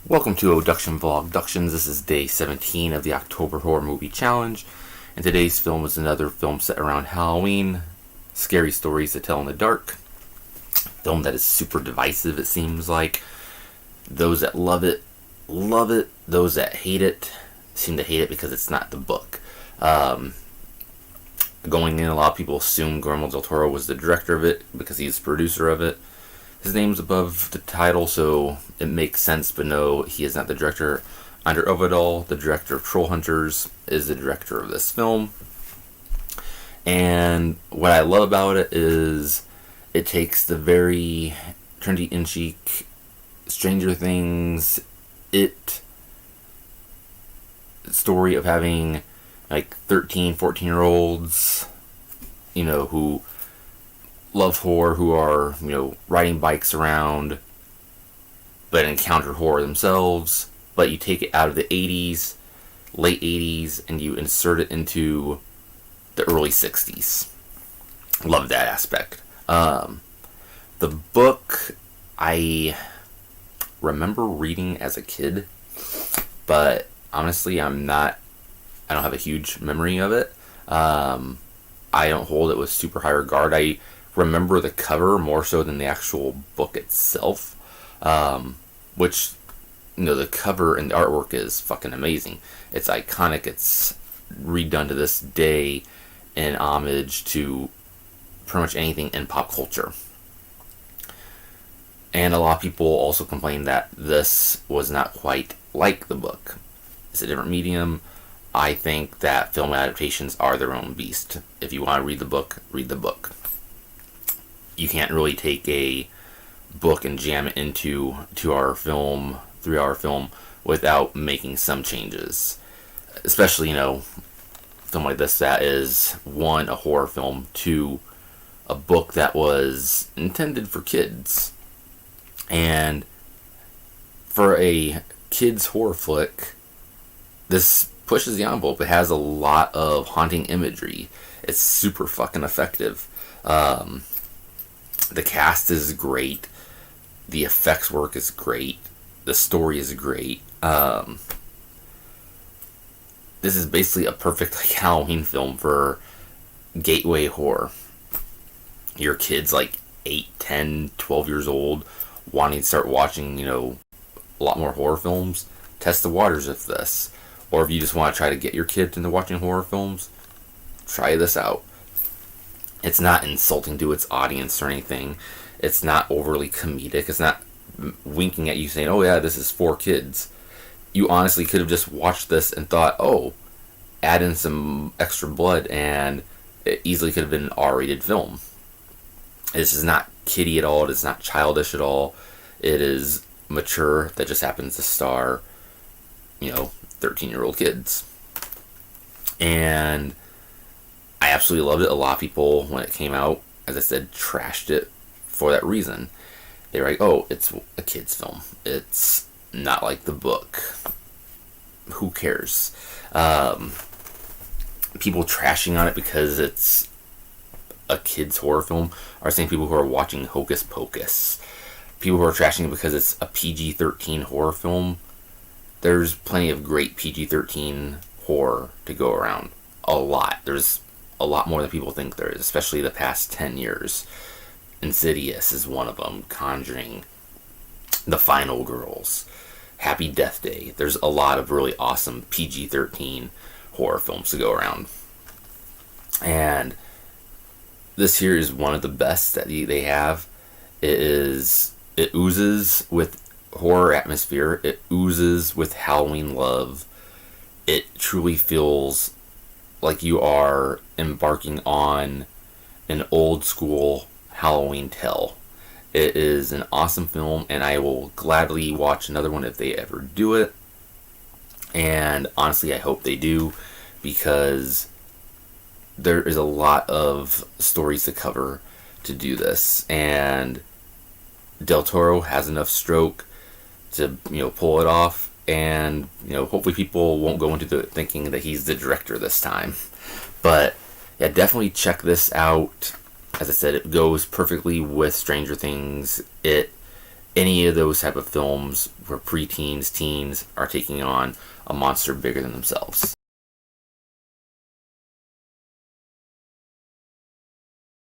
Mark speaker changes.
Speaker 1: Welcome to Oduction-Vlog-Ductions. This is day 17 of the October Horror Movie Challenge, and today's film is another film set around Halloween. Scary stories to tell in the dark. Film that is super divisive, it seems like. Those that love it, love it. Those that hate it, seem to hate it because it's not the book. Going in, a lot of people assume Guillermo del Toro was the director of it because he's the producer of it. His name's above the title, so it makes sense, but no, he is not the director. Andre Ovedal, the director of Troll Hunters, is the director of this film. And what I love about it is it takes the very trendy in chic Stranger Things story of having like 13, 14-year-olds, who love horror, who are, riding bikes around, but encounter horror themselves. But you take it out of the 80s, late 80s, and you insert it into the early 60s. Love that aspect. The book, I remember reading as a kid, but honestly, I don't have a huge memory of it. I don't hold it with super high regard. I remember the cover more so than the actual book itself, which, the cover and the artwork is fucking amazing. It's iconic. It's redone to this day in homage to pretty much anything in pop culture. And a lot of people also complain that this was not quite like the book. It's a different medium. I think that film adaptations are their own beast. If you want to read the book, read the book. You can't really take a book and jam it into 2-hour film, 3-hour film without making some changes. Especially, film like this that is, 1, a horror film, 2, a book that was intended for kids. And for a kids horror flick, this pushes the envelope. It has a lot of haunting imagery. It's super fucking effective. The cast is great. The effects work is great. The story is great. This is basically a perfect Halloween film for gateway horror. Your kid's 8, 10, 12 years old, wanting to start watching, a lot more horror films. Test the waters with this. Or if you just want to try to get your kid into watching horror films, try this out. It's not insulting to its audience or anything. It's not overly comedic. It's not winking at you saying, oh yeah, this is for kids. You honestly could have just watched this and thought, oh, add in some extra blood, and it easily could have been an R-rated film. This is not kiddie at all. It is not childish at all. It is mature, that just happens to star, 13-year-old kids. And I absolutely loved it. A lot of people, when it came out, as I said, trashed it for that reason. They're like, oh, it's a kid's film. It's not like the book. Who cares? People trashing on it because it's a kid's horror film are the same people who are watching Hocus Pocus. People who are trashing it because it's a PG-13 horror film. There's plenty of great PG-13 horror to go around. A lot. There's a lot more than people think there is, especially the past 10 years. Insidious is one of them. Conjuring. The Final Girls. Happy Death Day. There's a lot of really awesome PG-13 horror films to go around. And this here is one of the best that they have. It oozes with horror atmosphere. It oozes with Halloween love. It truly feels like you are embarking on an old school Halloween tale. It is an awesome film, and I will gladly watch another one if they ever do it. And honestly, I hope they do, because there is a lot of stories to cover to do this, and Del Toro has enough stroke to pull it off. And hopefully people won't go into the thinking that he's the director this time. But yeah, definitely check this out. As I said, it goes perfectly with Stranger Things. It any of those type of films where preteens, teens are taking on a monster bigger than themselves.